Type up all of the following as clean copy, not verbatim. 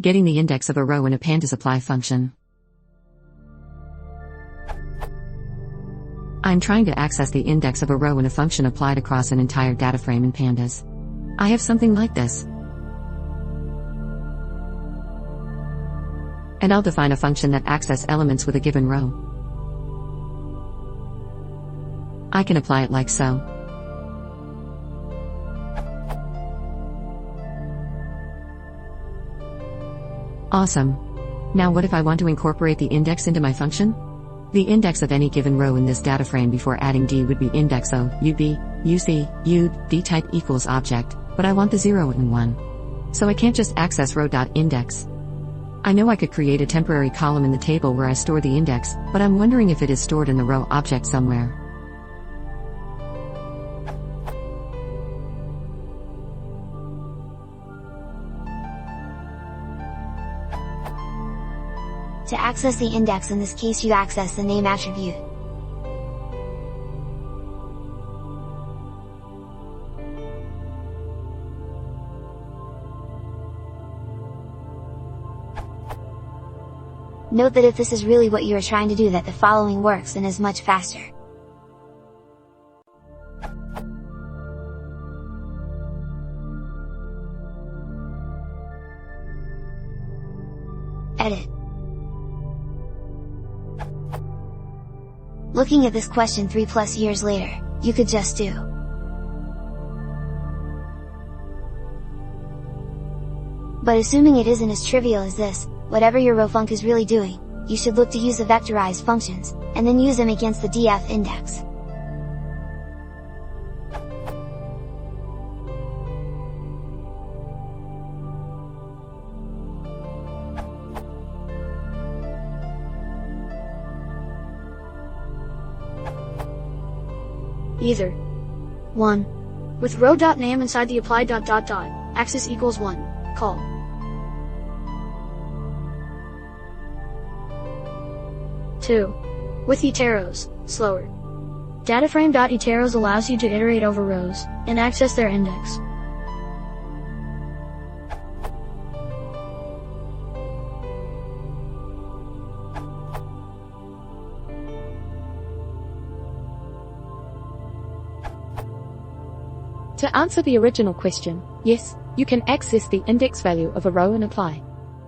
Getting the index of a row in a Pandas apply function. I'm trying to access the index of a row in a function applied across an entire data frame in Pandas. I have something like this. And I'll define a function that access elements with a given row. I can apply it like so. Awesome. Now what if I want to incorporate the index into my function? The index of any given row in this data frame before adding d would be index o, ub, uc, ud, d type equals object, but I want the 0 and 1. So I can't just access row.index. I know I could create a temporary column in the table where I store the index, but I'm wondering if it is stored in the row object somewhere. To access the index, in this case you access the name attribute. Note that if this is really what you are trying to do, that the following works and is much faster. Edit. Looking at this question 3+ years later, you could just do. But assuming it isn't as trivial as this, whatever your row func is really doing, you should look to use the vectorized functions, and then use them against the df index. Either 1. With row.name inside the applied ... axis equals 1, call. 2. With iteros, slower. Dataframe.iteros allows you to iterate over rows, and access their index. To answer the original question, yes, you can access the index value of a row in apply.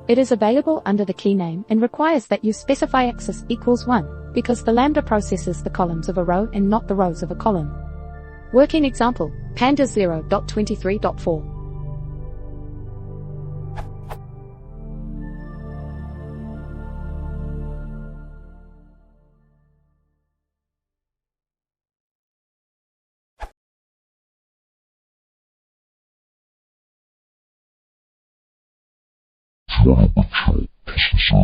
It is available under the key name and requires that you specify axis equals 1, because the lambda processes the columns of a row and not the rows of a column. Working example, Pandas 0.23.4. Try to control